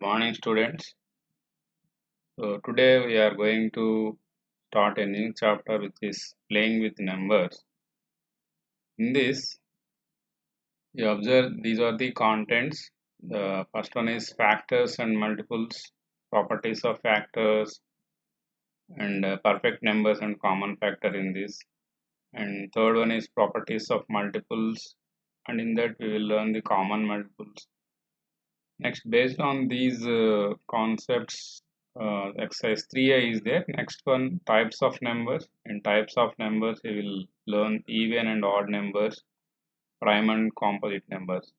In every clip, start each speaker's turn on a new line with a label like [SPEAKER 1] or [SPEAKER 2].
[SPEAKER 1] Good morning, students. So today we are going to start a new chapter which is playing with numbers. In this, you observe these are the contents. The first one is factors and multiples, properties of factors, and perfect numbers and common factor in this. And third one is properties of multiples, and in that we will learn the common multiples. Next, based on these concepts, exercise 3a is there. Next one, types of numbers. In types of numbers, we will learn even and odd numbers, prime and composite numbers.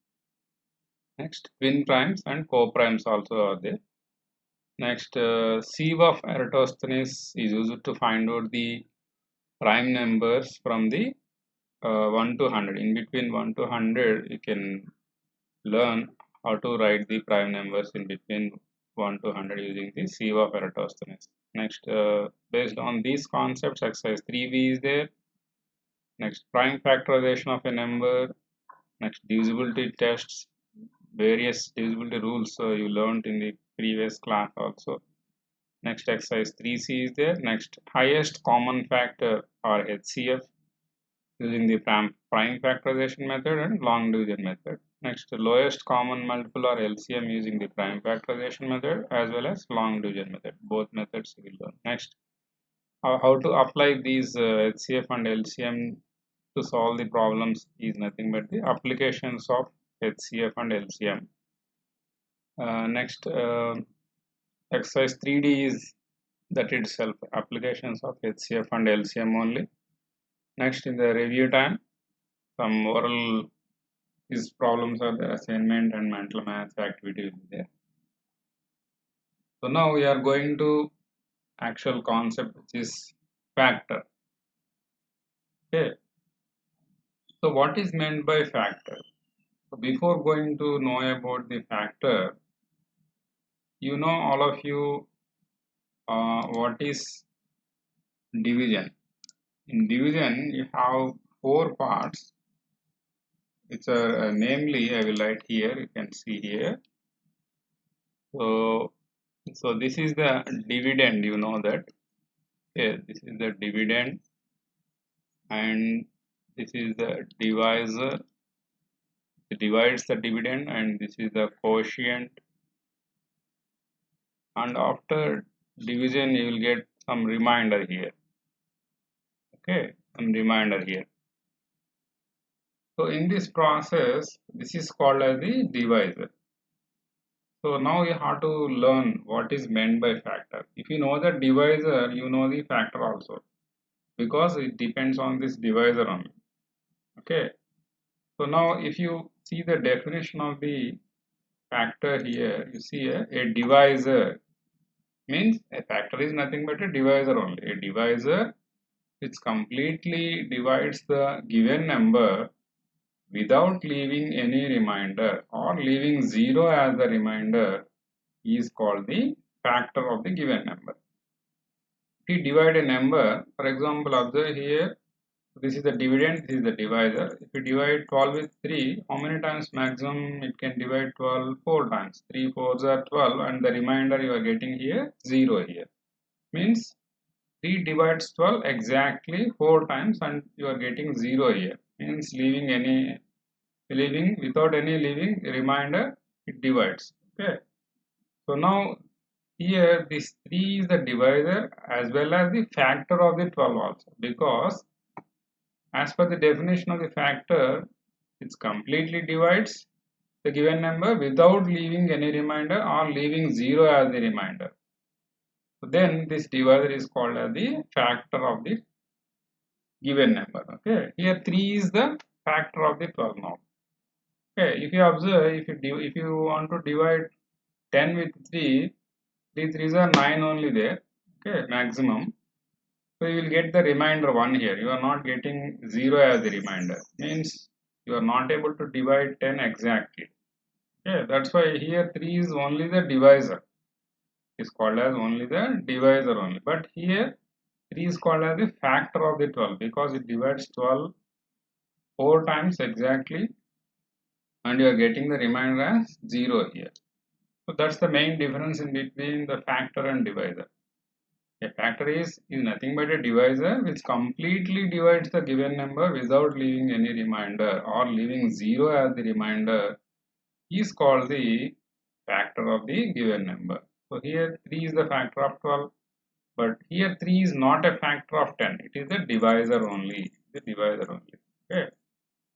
[SPEAKER 1] Next, twin primes and co-primes also are there. Next, sieve of Eratosthenes is used to find out the prime numbers from the 1 to 100. In between 1 to 100, you can learn how to write the prime numbers in between 1 to 100 using the sieve of Eratosthenes. Next, based on these concepts, exercise 3b is there. Next, prime factorization of a number. Next, divisibility tests, various divisibility rules you learned in the previous class also. Next, exercise 3c is there. Next, highest common factor or HCF using the prime factorization method and long division method. Next, lowest common multiple or LCM using the prime factorization method as well as long division method. Both methods we will learn. Next, how to apply these HCF and LCM to solve the problems is nothing but the applications of HCF and LCM. Next, exercise 3D is that itself, applications of HCF and LCM only. Next, in the review time, some oral these problems are the assignment and mental math activity will be there. So now we are going to actual concept which is factor. Okay. So what is meant by factor? So before going to know about the factor, you know all of you what is division. In division you have 4 parts which are namely I will write here, you can see here. So this is the dividend, you know that. Okay, this is the dividend and this is the divisor. It divides the dividend and this is the quotient, and after division you will get some remainder here. Okay, some remainder here. So in this process, this is called as the divisor. So now you have to learn what is meant by factor. If you know the divisor, you know the factor also, because it depends on this divisor only. Okay. So now if you see the definition of the factor here, you see a divisor means a factor is nothing but a divisor only. A divisor which completely divides the given number without leaving any remainder or leaving 0 as the remainder is called the factor of the given number. If you divide a number, for example, observe here, this is the dividend, this is the divisor. If you divide 12 with 3, how many times maximum it can divide 12? 4 times. 3 4s are 12 and the remainder you are getting here 0 here. Means 3 divides 12 exactly 4 times and you are getting 0 here. Means leaving without any leaving remainder it divides. Okay. So now here this 3 is the divisor as well as the factor of the 12 also, because as per the definition of the factor, it completely divides the given number without leaving any remainder or leaving 0 as the remainder. So then this divisor is called as the factor of the given number. Okay, here 3 is the factor of the 12 now. Okay, if you observe, if you want to divide 10 with 3, the 3s are 9 only there. Okay, maximum. So you will get the remainder 1 here. You are not getting 0 as the remainder. Means you are not able to divide 10 exactly. Okay, that's why here 3 is only the divisor. It's called as only the divisor only. But here 3 is called as the factor of the 12 because it divides 12 4 times exactly and you are getting the remainder as 0 here. So that's the main difference in between the factor and divisor. A factor is nothing but a divisor which completely divides the given number without leaving any remainder or leaving 0 as the remainder is called the factor of the given number. So here 3 is the factor of 12, but here 3 is not a factor of 10. It is the divisor only. The divisor only. Okay.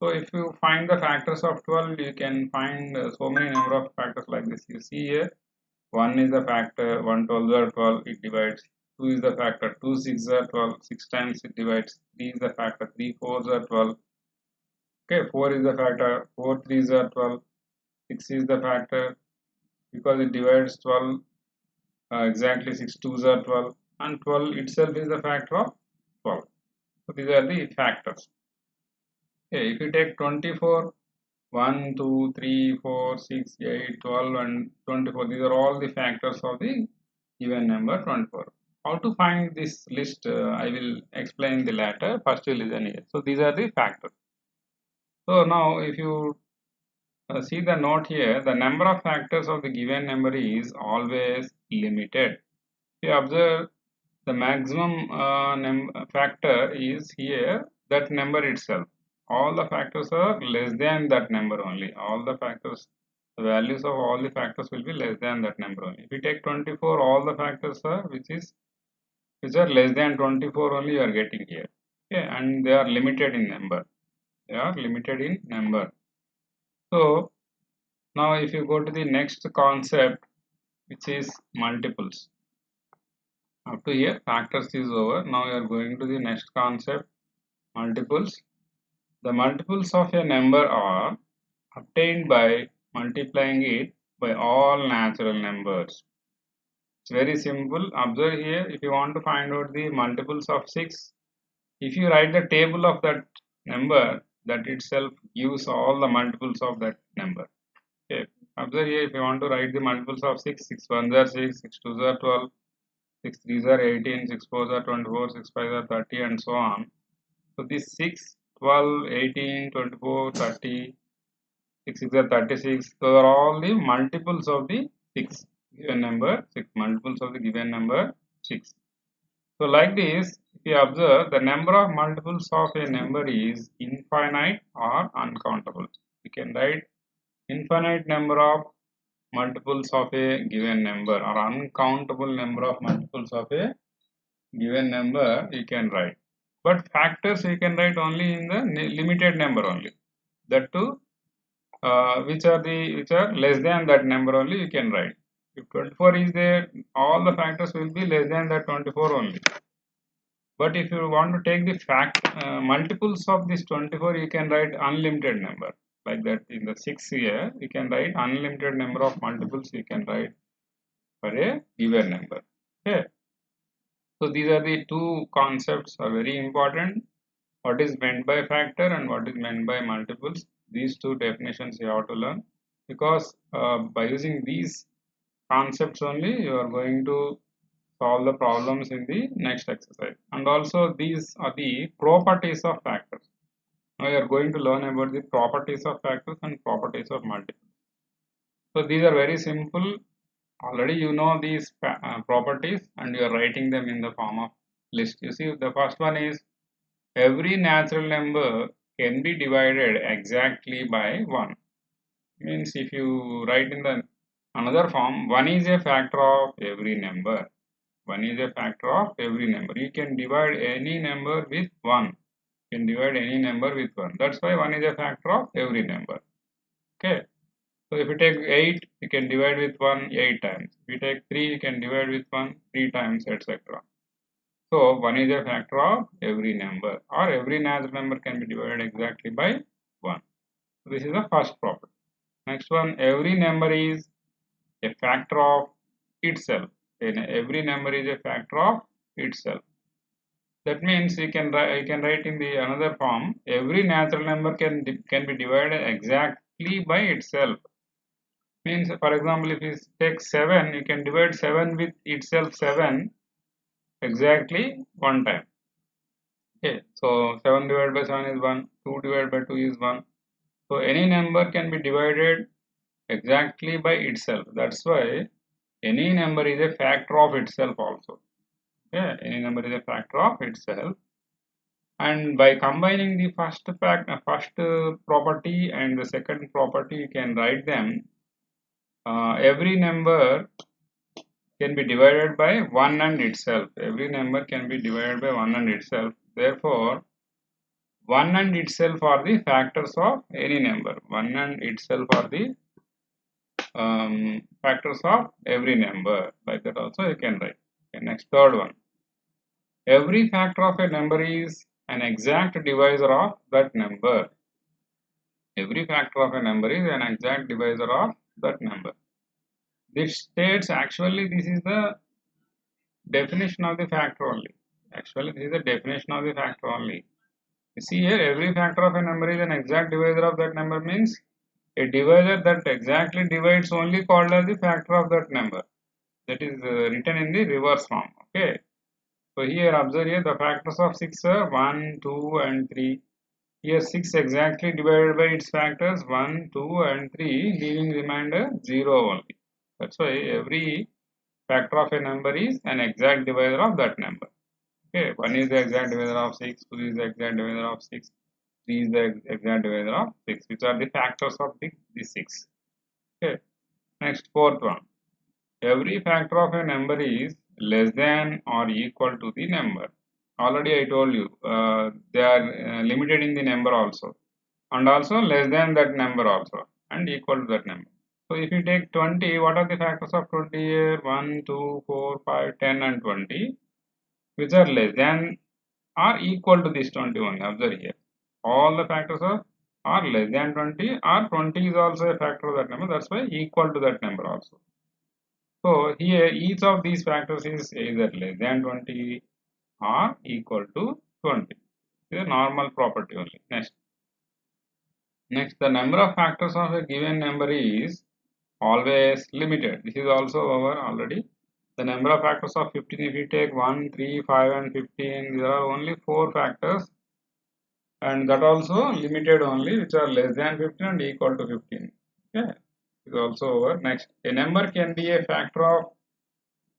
[SPEAKER 1] So if you find the factors of 12, you can find so many number of factors like this. You see here, 1 is the factor, 1 12 are 12, it divides. 2 is the factor, 2 6 are 12, 6 times it divides. 3 is the factor, 3 4s are 12. Okay, 4 is the factor, 4 3s are 12. 6 is the factor because it divides 12 exactly. 6 2s are 12, and 12 itself is the factor of 12. So these are the factors. Okay, if you take 24, 1 2 3 4 6 8 12 and 24, these are all the factors of the given number 24. How to find this list, I will explain the latter. First you listen here. So these are the factors. So now if you see the note here, the number of factors of the given number is always limited. If you observe, the maximum factor is here, that number itself. All the factors are less than that number only. All the factors, the values of all the factors will be less than that number only. If you take 24, all the factors are which are less than 24 only you are getting here. Okay, and they are limited in number. They are limited in number. So now if you go to the next concept, which is multiples. Up to here factors is over. Now you are going to the next concept, multiples. The multiples of a number are obtained by multiplying it by all natural numbers. It's very simple. Observe here, if you want to find out the multiples of 6, if you write the table of that number, that itself gives all the multiples of that number. Okay. Observe here, if you want to write the multiples of 6, 6 1s are 6, 6 2s are 12, 6 3s are 18, 6 4s are 24, 6 5s are 30, and so on. So these 6, 12, 18, 24, 30, 6 6 are 36. Those are all the multiples of the 6 given number, 6 multiples of the given number 6. So like this, if you observe, the number of multiples of a number is infinite or uncountable. We can write infinite number of multiples of a given number or uncountable number of multiples of a given number you can write. But factors you can write only in the limited number only. That too, which are less than that number only you can write. If 24 is there, all the factors will be less than that 24 only. But if you want to take the multiples of this 24, you can write unlimited number. Like that in the 6 here, you can write unlimited number of multiples you can write for a given number. Okay. So these are the two concepts are very important. What is meant by factor and what is meant by multiples. These two definitions you have to learn, because by using these concepts only you are going to solve the problems in the next exercise. And also these are the properties of factors. Now you are going to learn about the properties of factors and properties of multiples. So these are very simple. Already you know these properties and you are writing them in the form of list. You see, the first one is every natural number can be divided exactly by 1. Means if you write in the another form, 1 is a factor of every number. 1 is a factor of every number. You can divide any number with 1. You can divide any number with 1. That's why 1 is a factor of every number. Okay. So if you take 8, you can divide with 1 8 times. If you take 3, you can divide with 1 3 times, etc. So 1 is a factor of every number, or every natural number can be divided exactly by 1. So this is the first property. Next one, every number is a factor of itself. Every number is a factor of itself. That means you can write in the another form, every natural number can be divided exactly by itself. Means, for example, if you take 7, you can divide 7 with itself 7 exactly one time. Okay, so 7 divided by 7 is 1, 2 divided by 2 is 1. So any number can be divided exactly by itself. That's why any number is a factor of itself also. Okay, any number is a factor of itself. And by combining the first property and the second property, you can write them. Every number can be divided by 1 and itself. Every number can be divided by 1 and itself. Therefore, 1 and itself are the factors of any number. 1 and itself are the factors of every number. Like that also you can write. Okay, next, third one. Every factor of a number is an exact divisor of that number. Every factor of a number is an exact divisor of that number. This states actually this is the definition of the factor only. Actually, this is the definition of the factor only. You see here, every factor of a number is an exact divisor of that number means a divisor that exactly divides only called as the factor of that number. That is written in the reverse form. Okay. So here observe here the factors of 6 are 1, 2 and 3. Here 6 exactly divided by its factors 1, 2 and 3, leaving remainder 0 only. That's why every factor of a number is an exact divisor of that number. Okay, 1 is the exact divisor of 6, 2 is the exact divisor of 6, 3 is the exact divisor of 6, which are the factors of the 6. Okay, next, fourth one. Every factor of a number is less than or equal to the number. Already I told you, they are limited in the number also, and also less than that number also, and equal to that number. So if you take 20, what are the factors of 20 here? 1, 2, 4, 5, 10 and 20, which are less than or equal to this 21. Observe here. All the factors are less than 20, or 20 is also a factor of that number. That's why equal to that number also. So here each of these factors is either less than 20 or equal to 20. This is a normal property only. Next, the number of factors of a given number is always limited. This is also over already. The number of factors of 15, if you take 1, 3, 5 and 15, there are only 4 factors, and that also limited only, which are less than 15 and equal to 15. Okay, is also over. Next, a number can be a factor of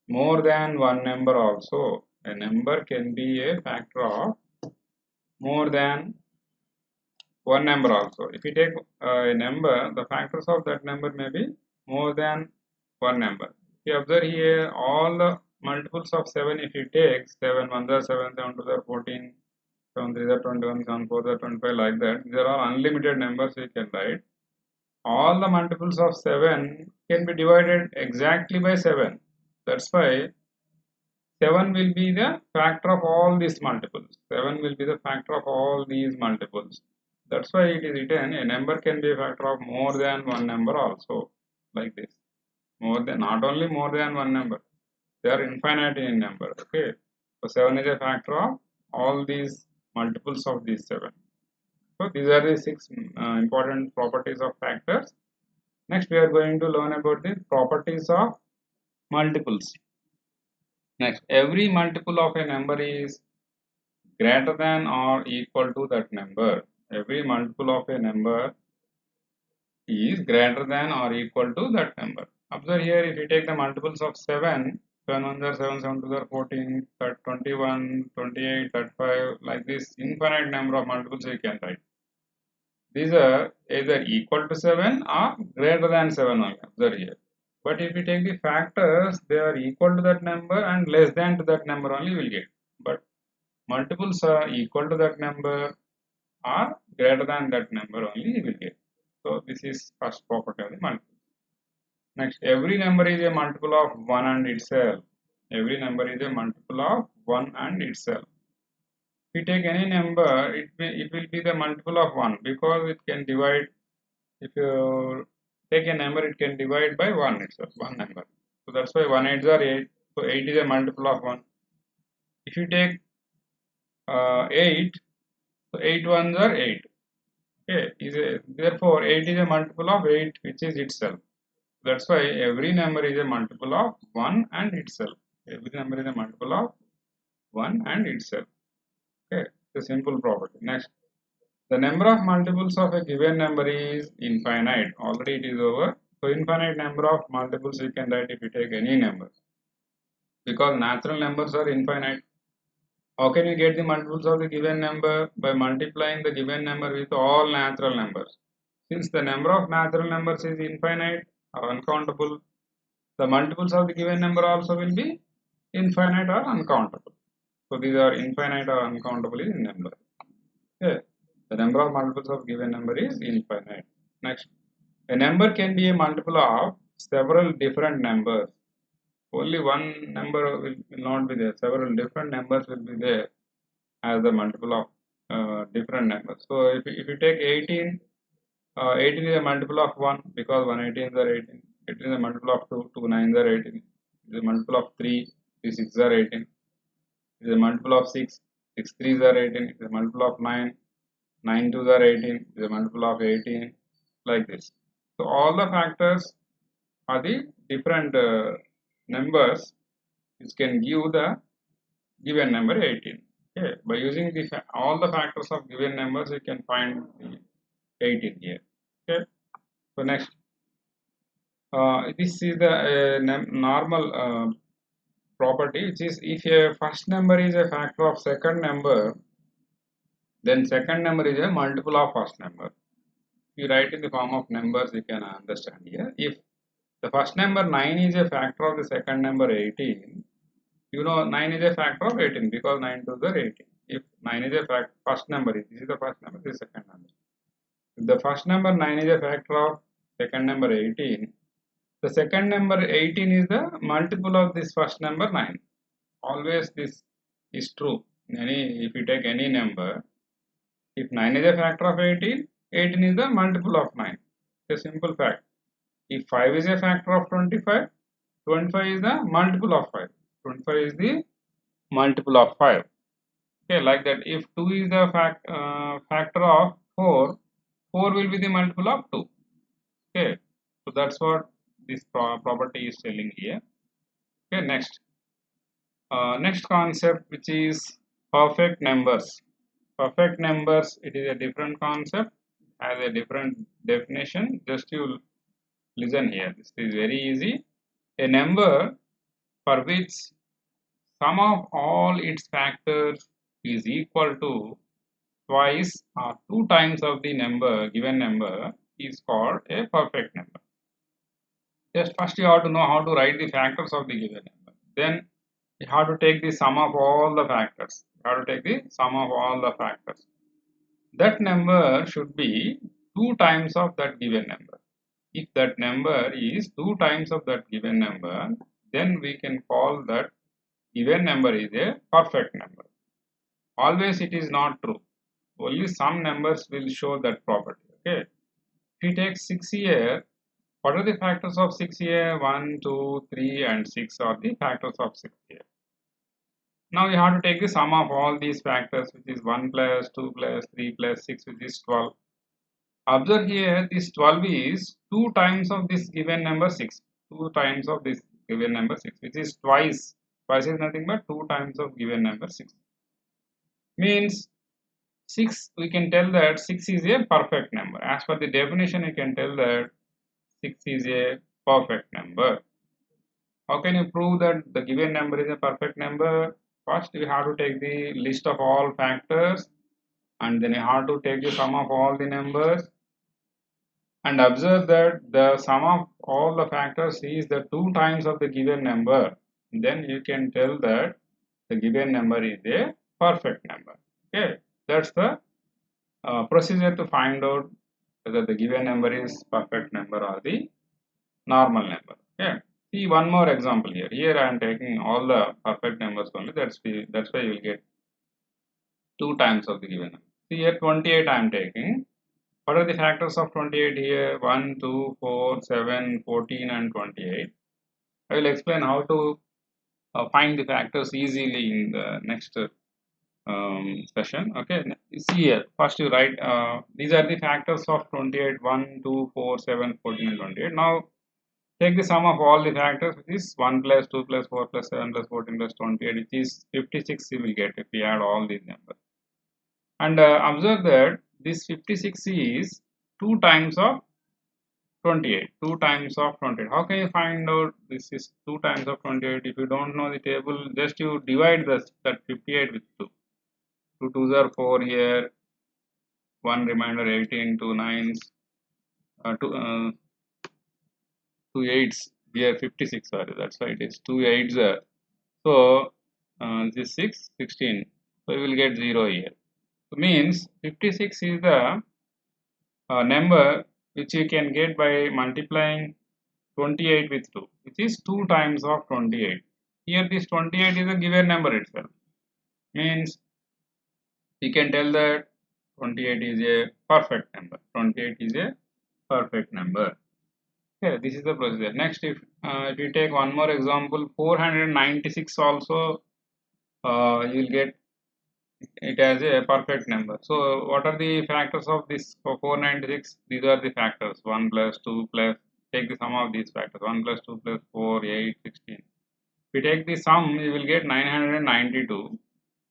[SPEAKER 1] more than one number also. A number can be a factor of more than one number also. If you take a number, the factors of that number may be more than one number. If you observe here, all the multiples of 7, if you take 7 1 are 7, 7 2 are 14, 7 3 are 21, 7 4 are 25, like that. There are unlimited numbers you can write. All the multiples of 7 can be divided exactly by 7. That's why 7 will be the factor of all these multiples. 7 will be the factor of all these multiples. That's why it is written a number can be a factor of more than one number also, like this. More than, not only more than one number, they are infinite in number. Okay, so 7 is a factor of all these multiples of these 7. So these are the 6 important properties of factors. Next, we are going to learn about the properties of multiples. Next, every multiple of a number is greater than or equal to that number. Every multiple of a number is greater than or equal to that number. Observe here, if you take the multiples of 7, 7 1 are 7, 7 2 are 14, 21, 28, 35, like this infinite number of multiples you can write. These are either equal to 7 or greater than 7 only. Observe here. But if you take the factors, they are equal to that number and less than to that number only you will get. But multiples are equal to that number or greater than that number only you will get. So this is first property of the multiple. Next, every number is a multiple of 1 and itself. Every number is a multiple of 1 and itself. If you take any number, it will be the multiple of 1 because it can divide. If you take a number, it can divide by 1 itself, one number. So that's why 1 8s are 8. So 8 is a multiple of 1. If you take 8, so 8 ones are 8. Okay, therefore 8 is a multiple of 8, which is itself. That's why every number is a multiple of 1 and itself. Every number is a multiple of 1 and itself. Okay, it's a simple property. Next, the number of multiples of a given number is infinite. Already it is over. So infinite number of multiples you can write if you take any number, because natural numbers are infinite. How can you get the multiples of the given number? By multiplying the given number with all natural numbers. Since the number of natural numbers is infinite or uncountable, the multiples of the given number also will be infinite or uncountable. So these are infinite or uncountable in number. Okay. The number of multiples of given number is infinite. Next, a number can be a multiple of several different numbers. Only one number will not be there. Several different numbers will be there as the multiple of different numbers. So if you take 18, 18 is a multiple of 1 because 1 18s are 18. 18 is a multiple of 2, 2 9s are 18. It is a multiple of 3, 3 6s are 18. It is a multiple of 6, 6 3s are 18. It is a multiple of 9, 9 2s are 18. It is a multiple of 18, like this. So all the factors are the different numbers which can give the given number 18. Okay, by using all the factors of given numbers, you can find the 18 here. Okay, so next, this is the normal property, which is if a first number is a factor of second number, then second number is a multiple of first number. If you write in the form of numbers, you can understand here. If the first number 9 is a factor of the second number 18, you know 9 is a factor of 18 because 9 to the 18. If 9 is a first number, this is the first number, this is the second number. If the first number 9 is a factor of second number 18, the second number 18 is the multiple of this first number 9. Always this is true. If you take any number, if 9 is a factor of 18, 18 is the multiple of 9. It's a simple fact. If 5 is a factor of 25, 25 is the multiple of 5. 25 is the multiple of 5. Okay, like that. If 2 is the factor of 4, 4 will be the multiple of 2. Okay, so that's what this property is telling here. Okay, next. Next concept, which is perfect numbers. Perfect numbers, it is a different concept, has a different definition. Just you listen here. This is very easy. A number for which sum of all its factors is equal to twice or 2 times of the given number is called a perfect number. Just first you have to know how to write the factors of the given number. Then you have to take the sum of all the factors. You have to take the sum of all the factors. That number should be 2 times of that given number. If that number is 2 times of that given number, then we can call that given number is a perfect number. Always it is not true. Only some numbers will show that property. Okay. If you take 6 here, what are the factors of 6 here? 1, 2, 3 and 6 are the factors of 6 here. Now you have to take the sum of all these factors, which is 1 plus 2 plus 3 plus 6, which is 12. Observe here, this 12 is 2 times of this given number 6. 2 times of this given number 6, which is twice. Twice is nothing but 2 times of given number 6. Means 6, we can tell that 6 is a perfect number. As per the definition, you can tell that 6 is a perfect number. How can you prove that the given number is a perfect number? First, you have to take the list of all factors, and then you have to take the sum of all the numbers, and observe that the sum of all the factors is the 2 times of the given number. Then you can tell that the given number is a perfect number. Okay, that's the procedure to find out whether the given number is perfect number or the normal number. Okay. See one more example here. Here I am taking all the perfect numbers only. That's why you will get 2 times of the given number. See here 28 I am taking. What are the factors of 28 here? 1, 2, 4, 7, 14 and 28. I will explain how to find the factors easily in the next session. Okay, see here. First you write these are the factors of 28. 1, 2, 4, 7, 14 and 28. Now take the sum of all the factors, which is 1 plus 2 plus 4 plus 7 plus 14 plus 28, which is 56 you will get if we add all these numbers. And observe that this 56 is 2 times of 28, 2 times of 28. How can you find out this is 2 times of 28? If you don't know the table, just you divide that 58 with 2. 2 twos are 4 here, 1 remainder 18, 2 nines, 2 eights here, 56, sorry, that's why it is 2 eights are. So this 6, 16, so you will get 0 here. So means 56 is the number which you can get by multiplying 28 with 2, which is 2 times of 28. Here this 28 is a given number itself. Means we can tell that 28 is a perfect number. 28 is a perfect number. Okay, this is the procedure. Next, if we take one more example, 496 also you will get it as a perfect number. So what are the factors of this for 496? These are the factors 1 plus 2 plus, take the sum of these factors 1 plus 2 plus 4, 8, 16. If we take the sum, you will get 992.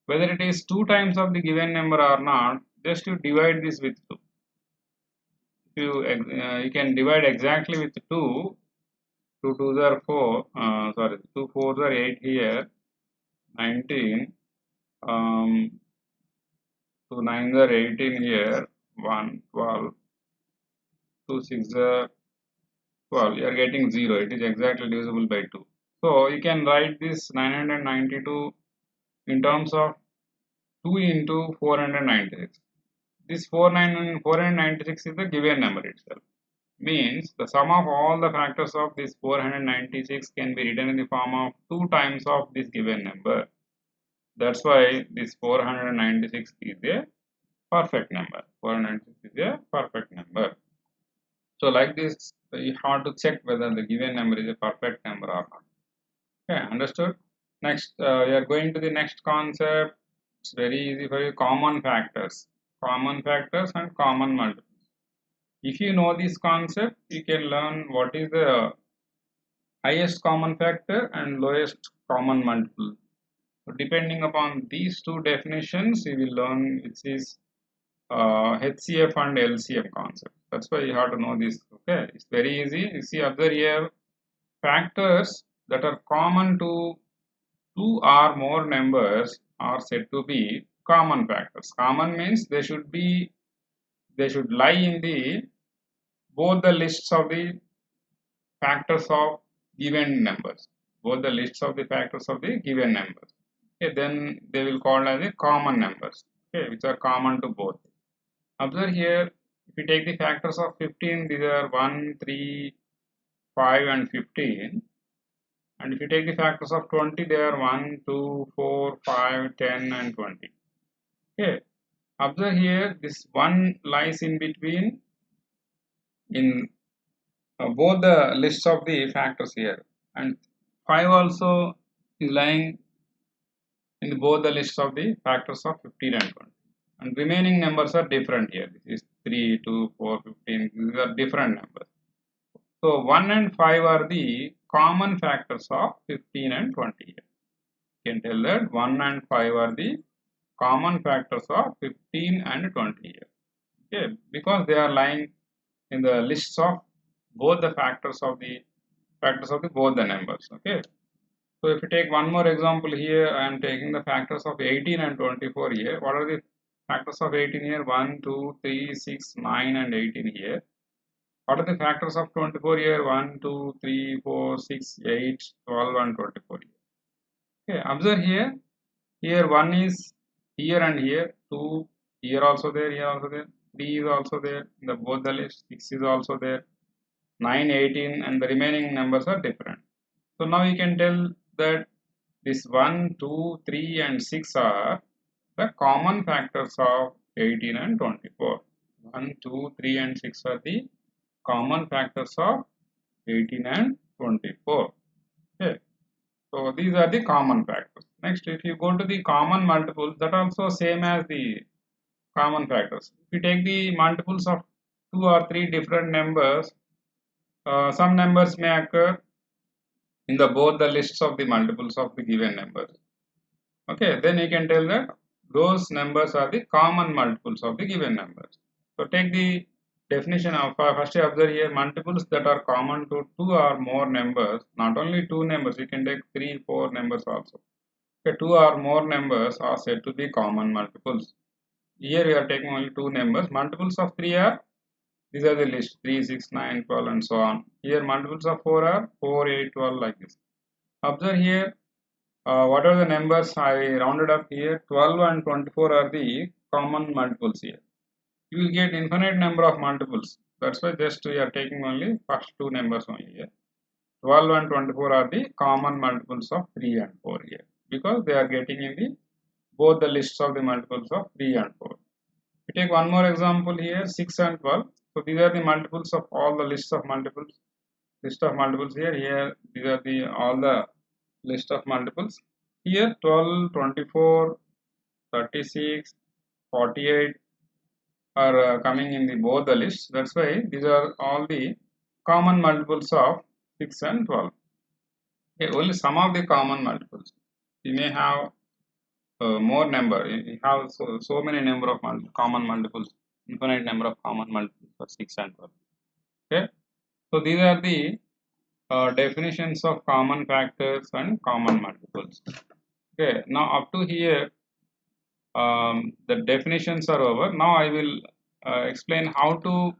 [SPEAKER 1] Whether it is 2 times of the given number or not, just you divide this with 2. You can divide exactly with 2. 2 2s are 4, sorry, 2 4s are 8 here, 19, 2 9s are 18 here, 1, 12, 2 6 are 12, you are getting 0, it is exactly divisible by 2. So you can write this 992 in terms of 2 into 496. This 496 is the given number itself. Means the sum of all the factors of this 496 can be written in the form of 2 times of this given number. That's why this 496 is a perfect number. 496 is a perfect number. So like this, you have to check whether the given number is a perfect number or not. Okay, understood? Next, we are going to the next concept. It's very easy for you. Common factors. Common factors and common multiples. If you know this concept, you can learn what is the highest common factor and lowest common multiple. So depending upon these two definitions, you will learn which is HCF and LCM concept. That's why you have to know this. Okay, it's very easy. You see, observe here, factors that are common to 2 or more numbers are said to be common factors. Common means they should lie in the both the lists of the factors of given numbers. Both the lists of the factors of the given numbers. Okay, then they will call as the common numbers. Okay, which are common to both. Observe here, if you take the factors of 15, these are 1, 3, 5 and 15. And if you take the factors of 20, they are 1, 2, 4, 5, 10 and 20. Okay, observe here, this 1 lies in between in both the lists of the factors here, and 5 also is lying in both the lists of the factors of 15 and 20. And remaining numbers are different here. This is 3, 2, 4, 15. These are different numbers. So 1 and 5 are the common factors of 15 and 20 here. You can tell that 1 and 5 are the common factors of 15 and 20 here. Okay, because they are lying in the lists of both the factors of the both the numbers. Okay. So if you take one more example here, I am taking the factors of 18 and 24 here. What are the factors of 18 here? 1, 2, 3, 6, 9 and 18 here. What are the factors of 24 here? 1, 2, 3, 4, 6, 8, 12 and 24 here. Okay, observe here. Here 1 is here and here. 2 here also there, here also there. 3 is also there in the both the list. 6 is also there. 9, 18 and the remaining numbers are different. So now you can tell that this 1, 2, 3 and 6 are the common factors of 18 and 24. 1, 2, 3 and 6 are the common factors of 18 and 24. Okay. So these are the common factors. Next, if you go to the common multiples, that also same as the common factors. If you take the multiples of 2 or 3 different numbers, some numbers may occur in the both the lists of the multiples of the given numbers. Okay, then you can tell that those numbers are the common multiples of the given numbers. So take the Definition of first you observe here multiples that are common to two or more numbers. Not only two numbers, you can take 3, 4 numbers also. Okay, two or more numbers are said to be common multiples. Here we are taking only two numbers. Multiples of 3 are, these are the list 3, 6, 9, 12 and so on. Here multiples of 4 are 4, 8, 12 like this. Observe here, what are the numbers I rounded up here? 12 and 24 are the common multiples here. You will get infinite number of multiples. That's why just we are taking only first two numbers only here. 12 and 24 are the common multiples of 3 and 4 here, because they are getting in the both the lists of the multiples of 3 and 4. We take one more example here, 6 and 12. So these are the multiples of all the lists of multiples. List of multiples here. Here these are the all the list of multiples. Here 12, 24, 36, 48 are coming in the both the lists. That's why these are all the common multiples of 6 and 12. Okay, only some of the common multiples. We may have more number. We have so many number of common multiples, infinite number of common multiples for 6 and 12. Okay, so these are the definitions of common factors and common multiples. Okay, now up to here the definitions are over. Now I will explain how to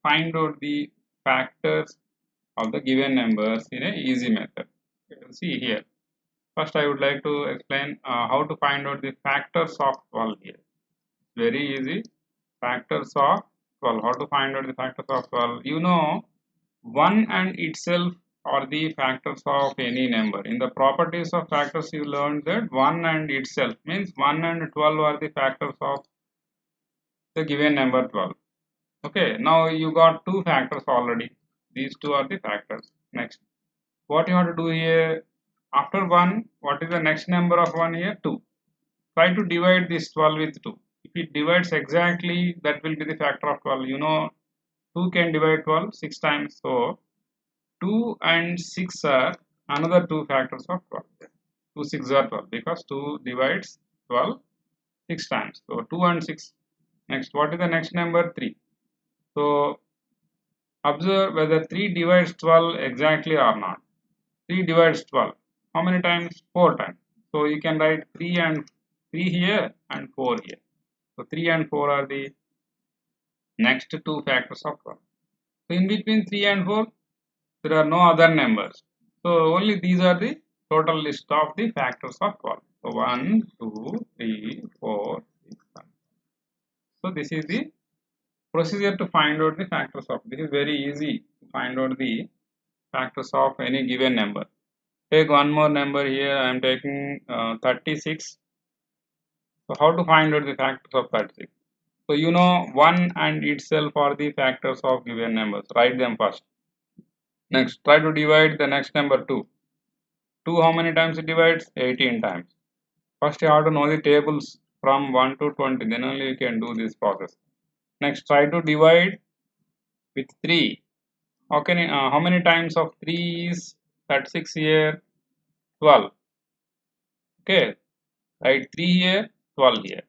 [SPEAKER 1] find out the factors of the given numbers in a easy method. See here. First, I would like to explain how to find out the factors of 12 here. Very easy. Factors of 12. How to find out the factors of 12? You know, 1 and itself are the factors of any number. In the properties of factors, you learned that 1 and itself means 1 and 12 are the factors of the given number 12. Okay, now you got two factors already. These two are the factors. Next, what you have to do here, after 1, what is the next number of 1 here? 2. Try to divide this 12 with 2. If it divides exactly, that will be the factor of 12. You know, 2 can divide 12 6 times. So, 2 and 6 are another two factors of 12. 2 6 are 12 because 2 divides 12 6 times. So, 2 and 6. Next, what is the next number? 3. So, observe whether 3 divides 12 exactly or not. 3 divides 12. How many times? 4 times. So you can write 3 and 3 here and 4 here. So 3 and 4 are the next two factors of 12. So in between 3 and 4, there are no other numbers. So only these are the total list of the factors of 12. So 1, 2, 3, 4, 6, 7. So this is the procedure to find out the factors of. This is very easy to find out the factors of any given number. Take one more number here. I am taking 36. So how to find out the factors of 36? So you know 1 and itself are the factors of given numbers. Write them first. Next, try to divide the next number 2. 2 how many times it divides? 18 times. First you have to know the tables from 1 to 20. Then only you can do this process. Next, try to divide with 3. How many times of 3 is 36 here? 12. Okay. Write 3 here, 12 here.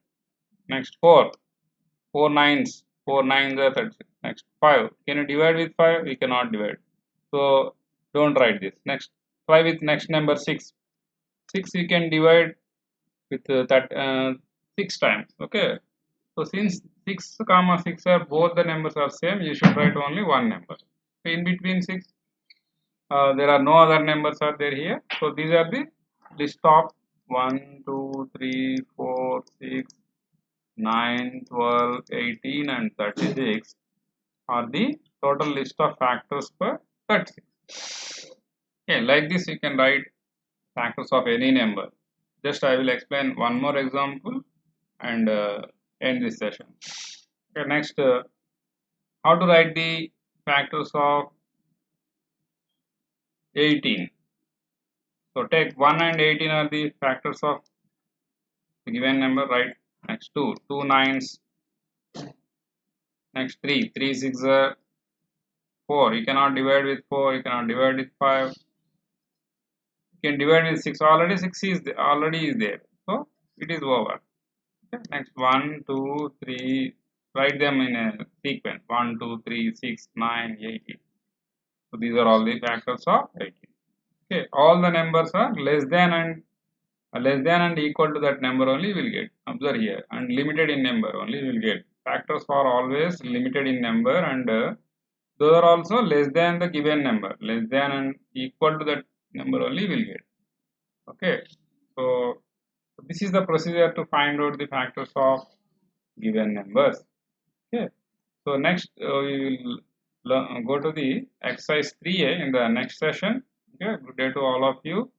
[SPEAKER 1] Next 4. 4 nines. 4 nines are 36. Next 5. Can you divide with 5? We cannot divide. So don't write this. Next, try with next number 6. 6 you can divide with 6 times. Okay. So since 6 comma 6 are both the numbers are same, you should write only one number. So in between 6, there are no other numbers are there here. So these are the list of 1, 2, 3, 4, 6, 9, 12, 18 and 36 are the total list of factors for 36. Okay, like this you can write factors of any number. Just I will explain one more example and end this session. Okay, next, how to write the factors of 18. So take 1 and 18 are the factors of the given number, right? Next 2 nines. Next 3 6 are 4. You cannot divide with 4. You cannot divide with 5. You can divide with 6. Already 6 is already is there. So it is over. Okay. Next 1, 2, 3, write them in a sequence 1, 2, 3, 6, 9, 18. So these are all the factors of 18. Okay, all the numbers are less than and equal to that number only will get. Observe here, and limited in number only will get. Factors are always limited in number, and those are also less than the given number. Less than and equal to that number only will get. Okay, so this is the procedure to find out the factors of given numbers. Okay, so next we will go to the exercise 3a in the next session. Okay, good day to all of you.